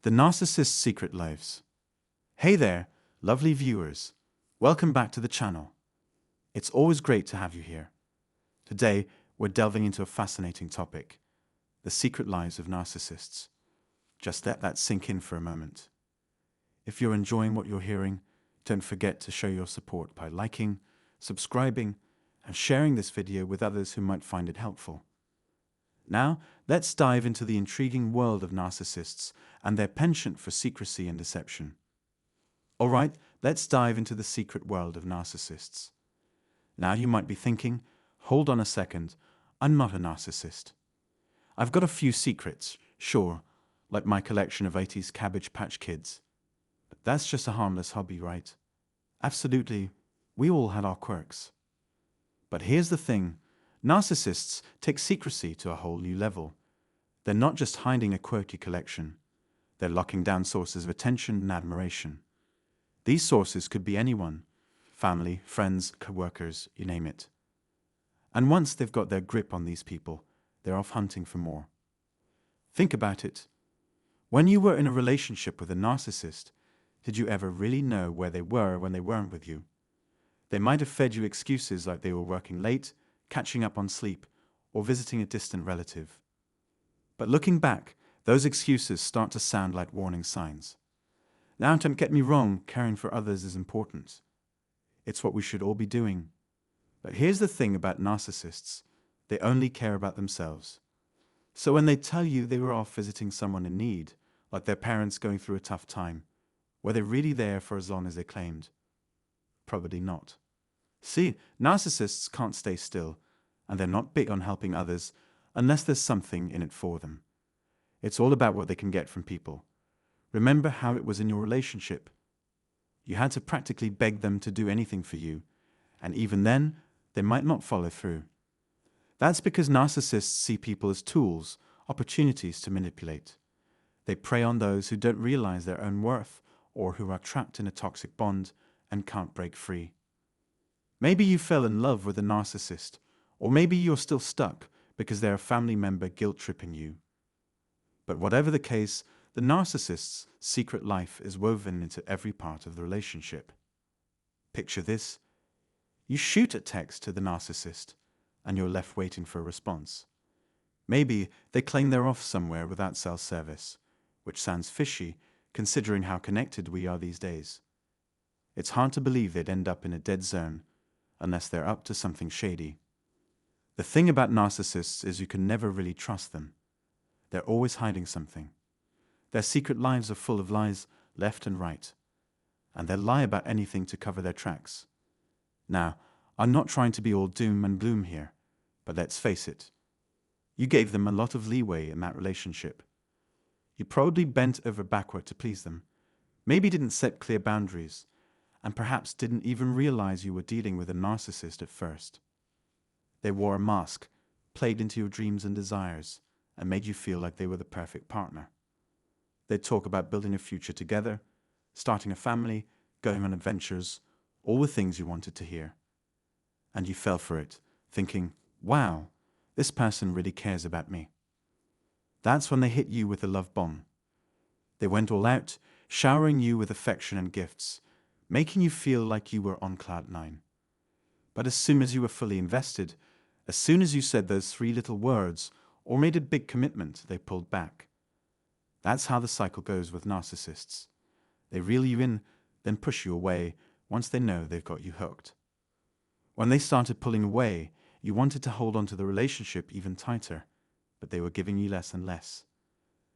The Narcissist Secret Lives. Hey there, lovely viewers. Welcome back to the channel. It's always great to have you here. Today, we're delving into a fascinating topic, the secret lives of narcissists. Just let that sink in for a moment. If you're enjoying what you're hearing, don't forget to show your support by liking, subscribing, and sharing this video with others who might find it helpful. Now, let's dive into the intriguing world of narcissists and their penchant for secrecy and deception. Alright, let's dive into the secret world of narcissists. Now you might be thinking, hold on a second, I'm not a narcissist. I've got a few secrets, sure, like my collection of 80s Cabbage Patch Kids. But that's just a harmless hobby, right? Absolutely, we all had our quirks. But here's the thing. Narcissists take secrecy to a whole new level. They're not just hiding a quirky collection. They're locking down sources of attention and admiration. These sources could be anyone, family, friends, co-workers, you name it. And once they've got their grip on these people, they're off hunting for more. Think about it. When you were in a relationship with a narcissist, did you ever really know where they were when they weren't with you? They might have fed you excuses like they were working late, catching up on sleep, or visiting a distant relative. But looking back, those excuses start to sound like warning signs. Now, don't get me wrong, caring for others is important. It's what we should all be doing. But here's the thing about narcissists. They only care about themselves. So when they tell you they were off visiting someone in need, like their parents going through a tough time, were they really there for as long as they claimed? Probably not. See, narcissists can't stay still, and they're not big on helping others unless there's something in it for them. It's all about what they can get from people. Remember how it was in your relationship. You had to practically beg them to do anything for you, and even then, they might not follow through. That's because narcissists see people as tools, opportunities to manipulate. They prey on those who don't realize their own worth or who are trapped in a toxic bond and can't break free. Maybe you fell in love with a narcissist, or maybe you're still stuck because they're a family member guilt-tripping you. But whatever the case, the narcissist's secret life is woven into every part of the relationship. Picture this. You shoot a text to the narcissist, and you're left waiting for a response. Maybe they claim they're off somewhere without cell service, which sounds fishy considering how connected we are these days. It's hard to believe they'd end up in a dead zone unless they're up to something shady. The thing about narcissists is you can never really trust them. They're always hiding something. Their secret lives are full of lies left and right, and they'll lie about anything to cover their tracks. Now, I'm not trying to be all doom and gloom here, but let's face it. You gave them a lot of leeway in that relationship. You probably bent over backward to please them, maybe didn't set clear boundaries, and perhaps didn't even realize you were dealing with a narcissist at first. They wore a mask, played into your dreams and desires, and made you feel like they were the perfect partner. They'd talk about building a future together, starting a family, going on adventures, all the things you wanted to hear. And you fell for it, thinking, wow, this person really cares about me. That's when they hit you with a love bomb. They went all out, showering you with affection and gifts, making you feel like you were on cloud nine. But as soon as you were fully invested, as soon as you said those 3 little words or made a big commitment, they pulled back. That's how the cycle goes with narcissists. They reel you in, then push you away once they know they've got you hooked. When they started pulling away, you wanted to hold on to the relationship even tighter, but they were giving you less and less.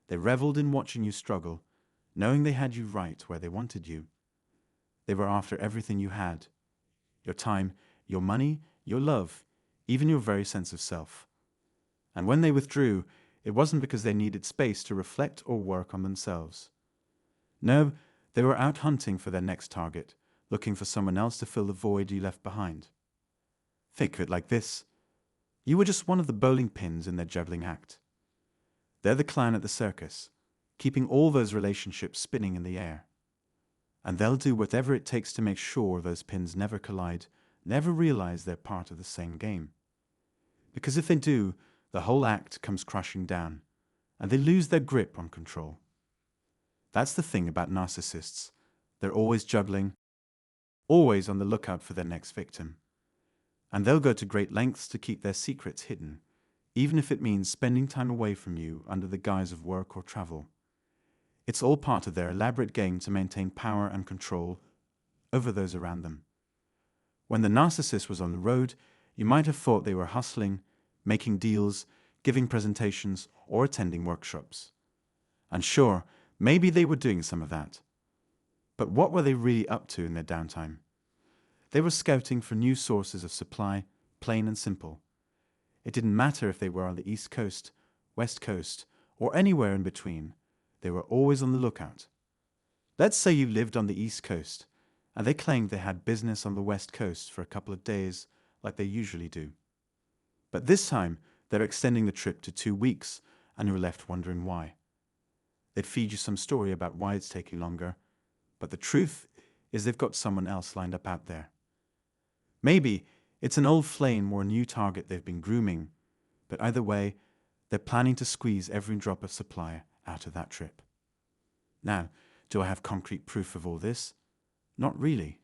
They reveled in watching you struggle, knowing they had you right where they wanted you. They were after everything you had. Your time, your money, your love, even your very sense of self. And when they withdrew, it wasn't because they needed space to reflect or work on themselves. No, they were out hunting for their next target, looking for someone else to fill the void you left behind. Think of it like this. You were just one of the bowling pins in their juggling act. They're the clown at the circus, keeping all those relationships spinning in the air. And they'll do whatever it takes to make sure those pins never collide, never realize they're part of the same game. Because if they do, the whole act comes crashing down, and they lose their grip on control. That's the thing about narcissists. They're always juggling, always on the lookout for their next victim. And they'll go to great lengths to keep their secrets hidden, even if it means spending time away from you under the guise of work or travel. It's all part of their elaborate game to maintain power and control over those around them. When the narcissist was on the road, you might have thought they were hustling, making deals, giving presentations, or attending workshops. And sure, maybe they were doing some of that. But what were they really up to in their downtime? They were scouting for new sources of supply, plain and simple. It didn't matter if they were on the East Coast, West Coast, or anywhere in between. They were always on the lookout. Let's say you lived on the East Coast, and they claimed they had business on the West Coast for a couple of days, like they usually do. But this time, they're extending the trip to 2 weeks, and you're left wondering why. They'd feed you some story about why it's taking longer, but the truth is they've got someone else lined up out there. Maybe it's an old flame or a new target they've been grooming, but either way, they're planning to squeeze every drop of supply out of that trip. Now, do I have concrete proof of all this? Not really.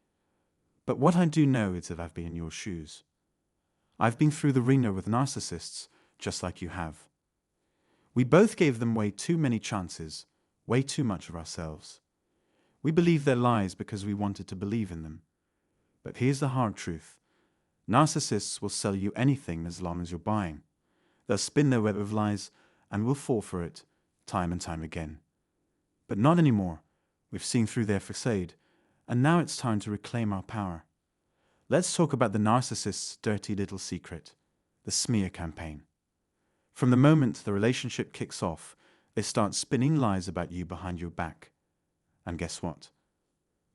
But what I do know is that I've been in your shoes. I've been through the ringer with narcissists, just like you have. We both gave them way too many chances, way too much of ourselves. We believed their lies because we wanted to believe in them. But here's the hard truth. Narcissists will sell you anything as long as you're buying. They'll spin their web of lies and we'll fall for it time and time again. But not anymore. We've seen through their facade, and now it's time to reclaim our power. Let's talk about the narcissist's dirty little secret, the smear campaign. From the moment the relationship kicks off, they start spinning lies about you behind your back. And guess what?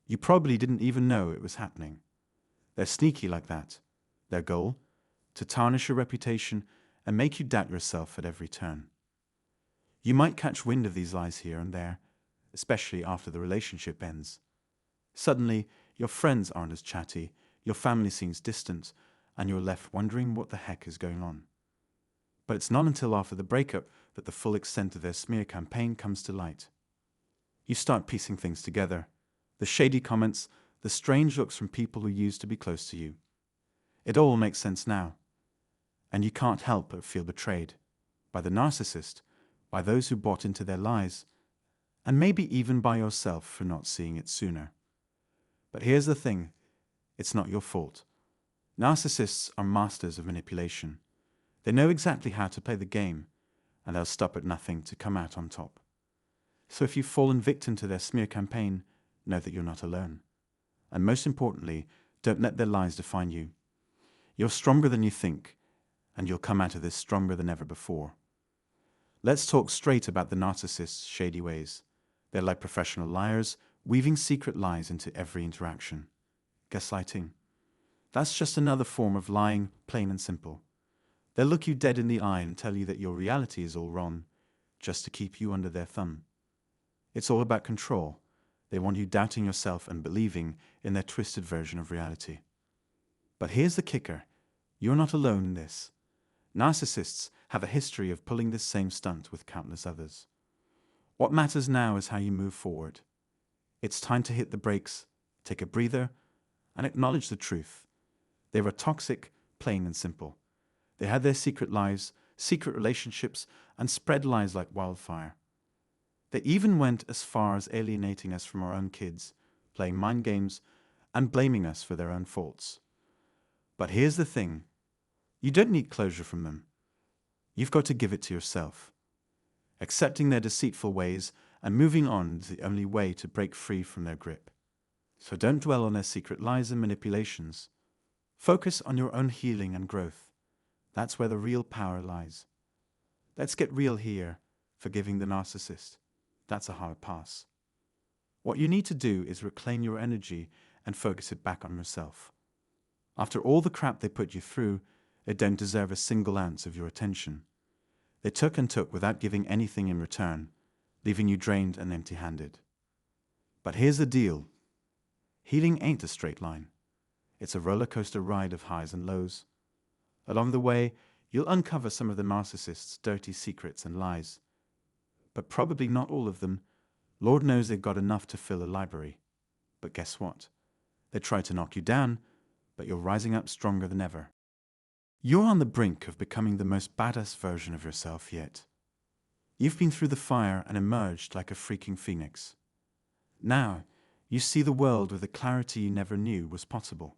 You probably didn't even know it was happening. They're sneaky like that. Their goal? To tarnish your reputation and make you doubt yourself at every turn. You might catch wind of these lies here and there, especially after the relationship ends. Suddenly, your friends aren't as chatty, your family seems distant, and you're left wondering what the heck is going on. But it's not until after the breakup that the full extent of their smear campaign comes to light. You start piecing things together. The shady comments, the strange looks from people who used to be close to you. It all makes sense now. And you can't help but feel betrayed. By the narcissist, by those who bought into their lies, and maybe even by yourself for not seeing it sooner. But here's the thing, it's not your fault. Narcissists are masters of manipulation. They know exactly how to play the game, and they'll stop at nothing to come out on top. So if you've fallen victim to their smear campaign, know that you're not alone. And most importantly, don't let their lies define you. You're stronger than you think, and you'll come out of this stronger than ever before. Let's talk straight about the narcissist's shady ways. They're like professional liars, weaving secret lies into every interaction. Gaslighting. That's just another form of lying, plain and simple. They'll look you dead in the eye and tell you that your reality is all wrong, just to keep you under their thumb. It's all about control. They want you doubting yourself and believing in their twisted version of reality. But here's the kicker. You're not alone in this. Narcissists have a history of pulling this same stunt with countless others. What matters now is how you move forward. It's time to hit the brakes, take a breather, and acknowledge the truth. They were toxic, plain and simple. They had their secret lives, secret relationships, and spread lies like wildfire. They even went as far as alienating us from our own kids, playing mind games, and blaming us for their own faults. But here's the thing. You don't need closure from them. You've got to give it to yourself. Accepting their deceitful ways and moving on is the only way to break free from their grip. So don't dwell on their secret lies and manipulations. Focus on your own healing and growth. That's where the real power lies. Let's get real here, forgiving the narcissist. That's a hard pass. What you need to do is reclaim your energy and focus it back on yourself. After all the crap they put you through, they don't deserve a single ounce of your attention. They took and took without giving anything in return, leaving you drained and empty-handed. But here's the deal. Healing ain't a straight line. It's a roller coaster ride of highs and lows. Along the way, you'll uncover some of the narcissist's dirty secrets and lies. But probably not all of them. Lord knows they've got enough to fill a library. But guess what? They try to knock you down, but you're rising up stronger than ever. You're on the brink of becoming the most badass version of yourself yet. You've been through the fire and emerged like a freaking phoenix. Now, you see the world with a clarity you never knew was possible.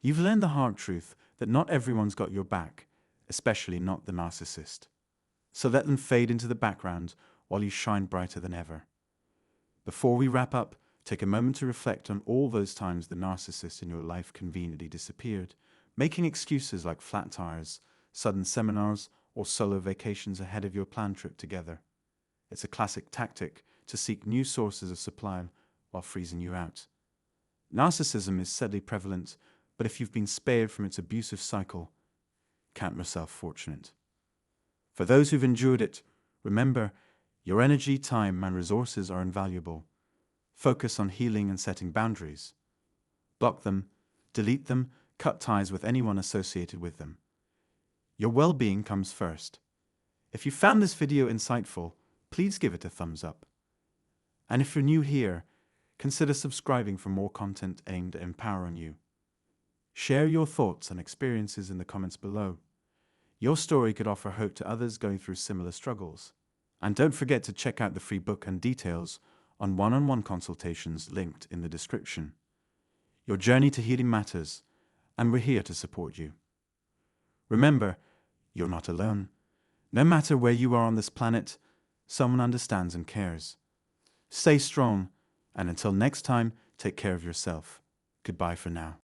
You've learned the hard truth that not everyone's got your back, especially not the narcissist. So let them fade into the background while you shine brighter than ever. Before we wrap up, take a moment to reflect on all those times the narcissist in your life conveniently disappeared, making excuses like flat tires, sudden seminars, or solo vacations ahead of your planned trip together. It's a classic tactic to seek new sources of supply while freezing you out. Narcissism is sadly prevalent, but if you've been spared from its abusive cycle, count yourself fortunate. For those who've endured it, remember, your energy, time, and resources are invaluable. Focus on healing and setting boundaries. Block them, delete them, cut ties with anyone associated with them. Your well-being comes first. If you found this video insightful, please give it a thumbs up. And if you're new here, consider subscribing for more content aimed at empowering you. Share your thoughts and experiences in the comments below. Your story could offer hope to others going through similar struggles. And don't forget to check out the free book and details on one-on-one consultations linked in the description. Your journey to healing matters, and we're here to support you. Remember, you're not alone. No matter where you are on this planet, someone understands and cares. Stay strong, and until next time, take care of yourself. Goodbye for now.